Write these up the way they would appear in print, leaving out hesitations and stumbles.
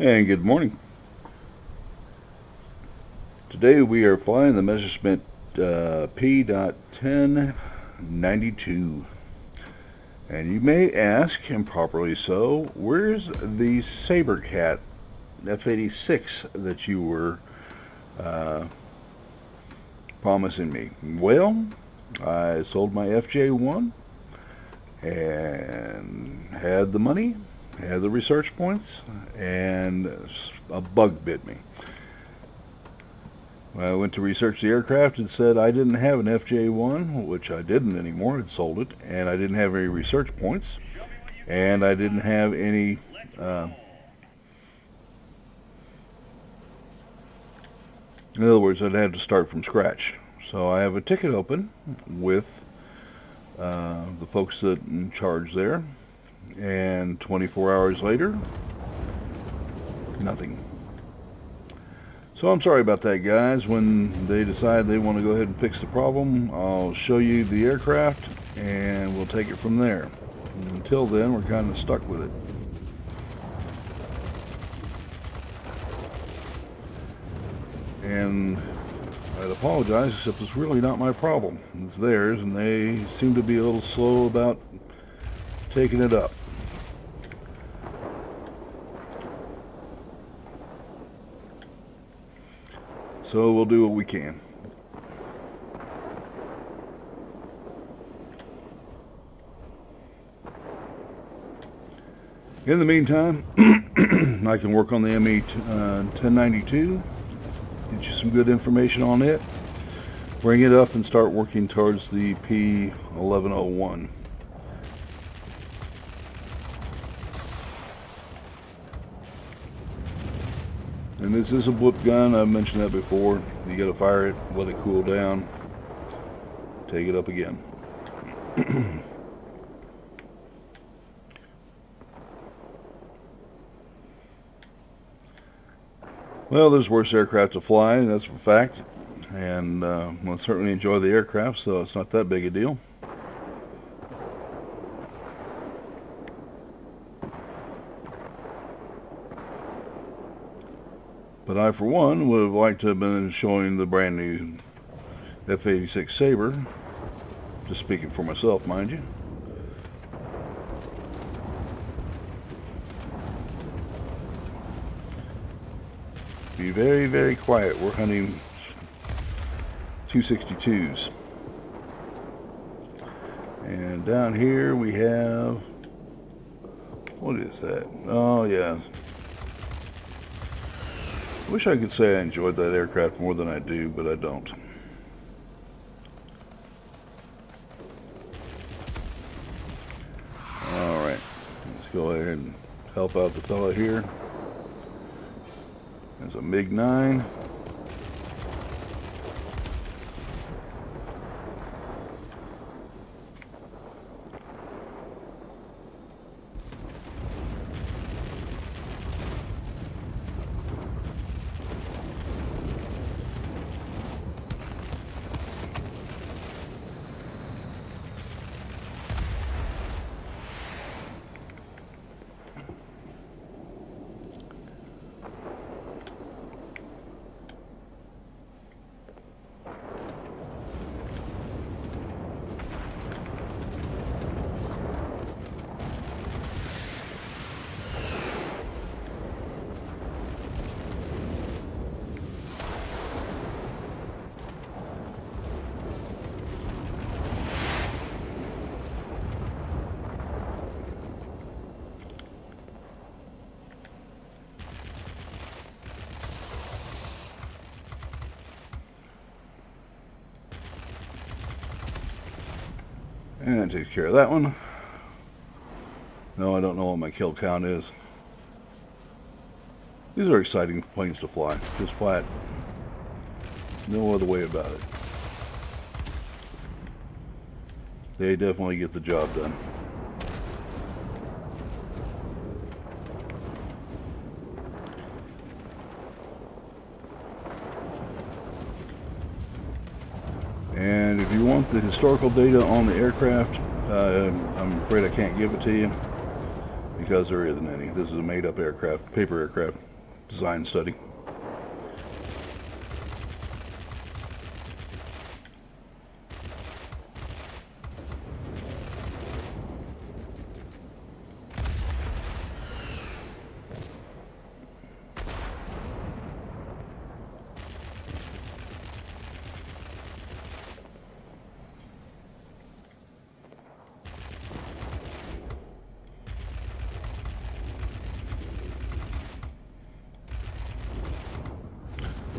And good morning. Today we are flying the Messerschmitt P.1092. And you may ask, and properly so, where's the Sabercat F-86 that you were promising me? Well, I sold my FJ1 and had the money, had the research points, and a bug bit me. I went to research the aircraft and said I didn't have an FJ1, which I didn't anymore. I'd sold it, and I didn't have any research points, and I didn't have any in other words, I'd have to start from scratch. So I have a ticket open with the folks that in charge there, and 24 hours later, nothing. So I'm sorry about that, guys. When they decide they want to go ahead and fix the problem, I'll show you the aircraft and we'll take it from there. Until then, we're kind of stuck with it. And I'd apologize, except it's really not my problem. It's theirs, and they seem to be a little slow about taking it up. So we'll do what we can. In the meantime, I can work on the ME-1092, get you some good information on it, bring it up and start working towards the P-1101. And this is a blip gun. I've mentioned that before. You got to fire it, let it cool down, take it up again. Well, there's worse aircraft to fly, that's a fact. And we'll certainly enjoy the aircraft, so it's not that big a deal. But I, for one, would have liked to have been showing the brand new F-86 Sabre. Just speaking for myself, mind you. Be very, very quiet. We're hunting 262s. And down here we have... what is that? Oh, yeah. I wish I could say I enjoyed that aircraft more than I do, but I don't. Alright, let's go ahead and help out the fella here. There's a MiG-9. And that takes care of that one. No, I don't know what my kill count is. These are exciting planes to fly. Just flat. No other way about it. They definitely get the job done. And if you want the historical data on the aircraft, I'm afraid I can't give it to you because there isn't any. This is a made-up aircraft, paper aircraft. design study.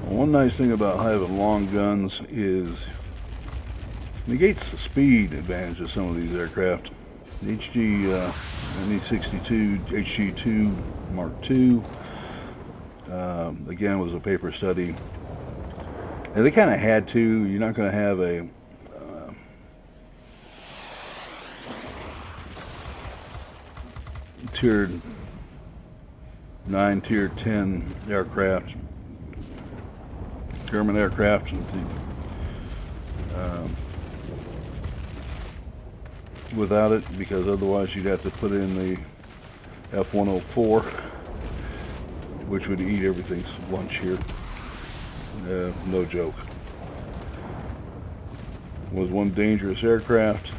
One nice thing about having long guns is negates the speed advantage of some of these aircraft. The ME62 HG2 Mark II, again, was a paper study. And they kind of had to. You're not going to have a Tier 9, Tier 10 aircraft, German aircraft, without it, because otherwise you'd have to put in the F-104, which would eat everything's lunch here. No joke. Was one dangerous aircraft,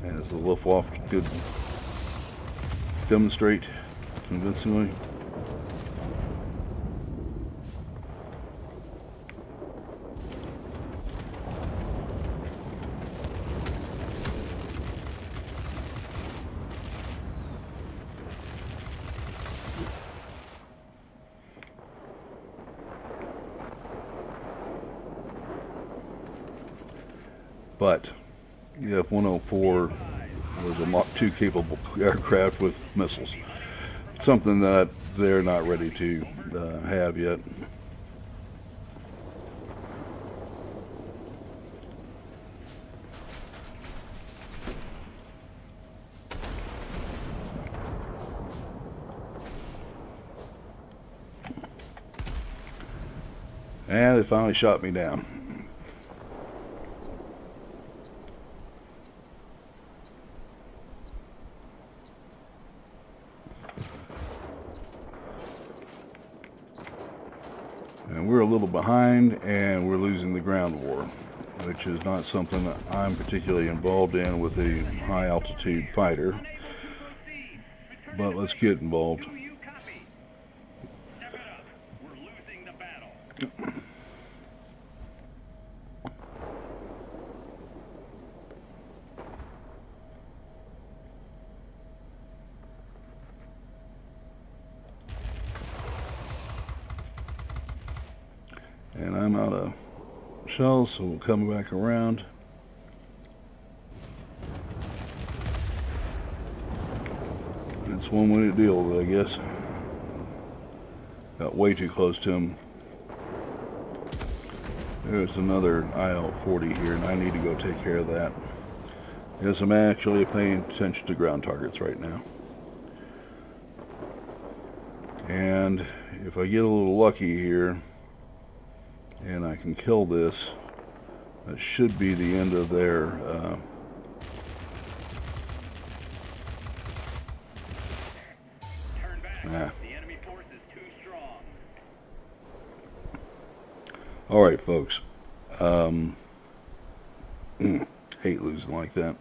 and as the Luftwaffe could demonstrate convincingly. But the F-104 was a Mach 2 capable aircraft with missiles. Something that they're not ready to have yet. And they finally shot me down. And we're a little behind, and we're losing the ground war, which is not something that I'm particularly involved in with a high altitude fighter. But let's get involved. And I'm out of shells, so we'll come back around. It's one way to deal with it, I guess. Got way too close to him. There's another IL-40 here, and I need to go take care of that. Yes, I'm actually paying attention to ground targets right now. And if I get a little lucky here, and I can kill this, that should be the end of their The enemy force is too strong. Alright, folks. Hate losing like that.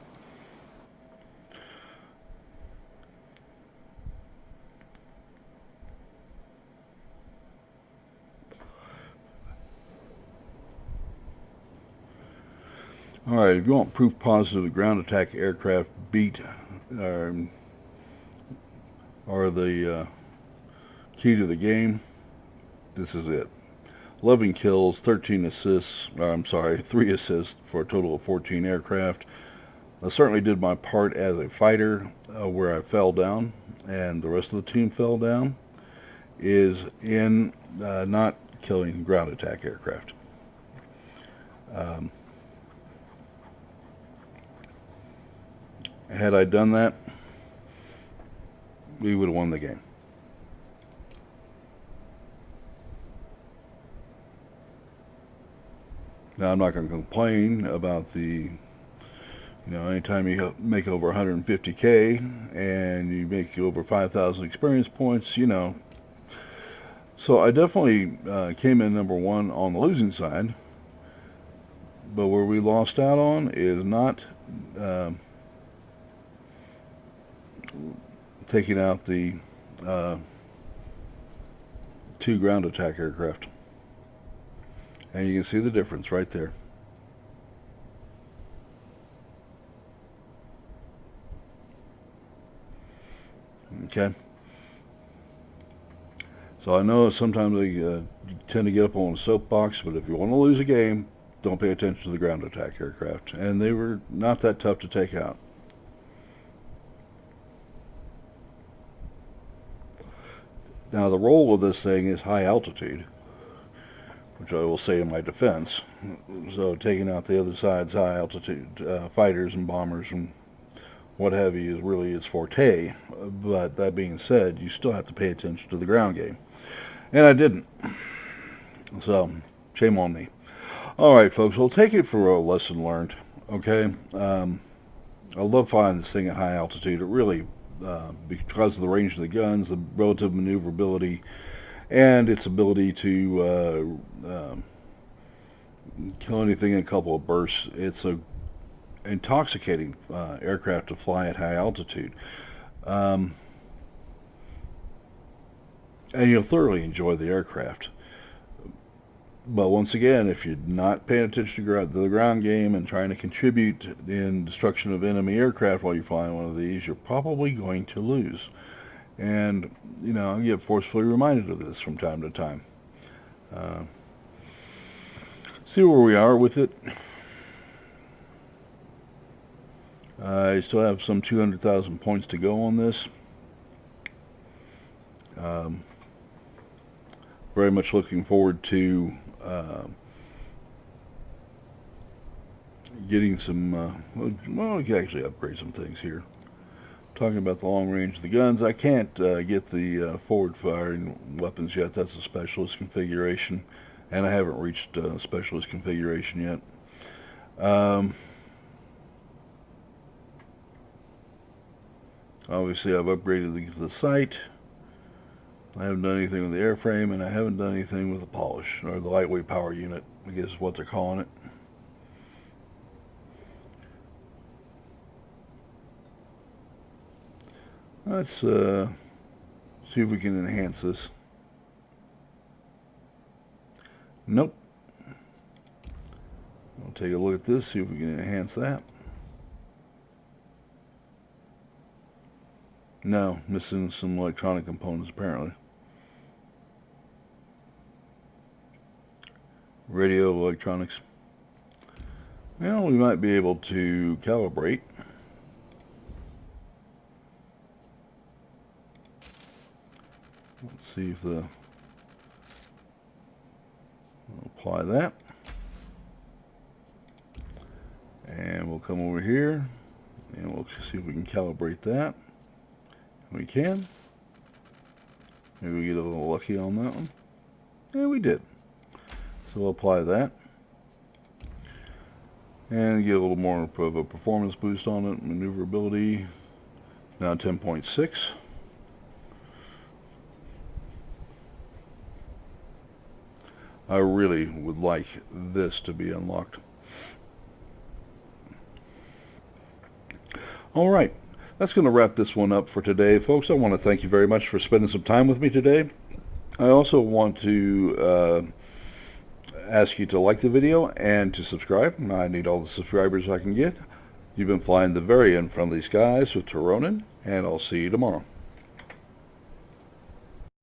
Alright, if you want proof positive the ground attack aircraft beat are the key to the game, this is it. 11 kills, 13 assists, 3 assists for a total of 14 aircraft. I certainly did my part as a fighter where I fell down and the rest of the team fell down is in not killing ground attack aircraft. Had I done that, we would have won the game. Now, I'm not going to complain about the You know, anytime you make over 150K and you make over 5,000 experience points, you know. So I definitely came in number one on the losing side. But where we lost out on is not taking out the 2 ground attack aircraft. And you can see the difference right there. Okay. So I know sometimes they tend to get up on a soapbox, but if you want to lose a game, don't pay attention to the ground attack aircraft. And they were not that tough to take out. Now the role of this thing is high altitude, which I will say in my defense. So taking out the other side's high altitude fighters and bombers and what have you is really its forte. But that being said, you still have to pay attention to the ground game. And I didn't. So, shame on me. Alright folks, we'll take it for a lesson learned. Okay? I love flying this thing at high altitude. It really, because of the range of the guns, the relative maneuverability, and its ability to kill anything in a couple of bursts, it's a intoxicating aircraft to fly at high altitude. And you'll thoroughly enjoy the aircraft. But once again, if you're not paying attention to the ground game and trying to contribute in destruction of enemy aircraft while you're flying one of these, you're probably going to lose. And, you know, I get forcefully reminded of this from time to time. See where we are with it. I still have some 200,000 points to go on this. Very much looking forward to getting some, well, we can actually upgrade some things here. Talking about the long range of the guns, I can't get the forward firing weapons yet. That's a specialist configuration, and I haven't reached specialist configuration yet. Obviously I've upgraded the sight. I haven't done anything with the airframe, and I haven't done anything with the polish, or the lightweight power unit, I guess is what they're calling it. Let's see if we can enhance this. Nope. I'll take a look at this, see if we can enhance that. No, missing some electronic components apparently. Radio electronics. Well, we might be able to calibrate. Let's see if the... I'll apply that. And we'll come over here and we'll see if we can calibrate that. We can. Maybe we get a little lucky on that one. Yeah, we did. So we'll apply that. And get a little more of a performance boost on it. Maneuverability. Now 10.6. I really would like this to be unlocked. Alright. That's going to wrap this one up for today, folks. I want to thank you very much for spending some time with me today. I also want to ask you to like the video and to subscribe. I need all the subscribers I can get. You've been flying the very unfriendly skies with Tironan, and I'll see you tomorrow.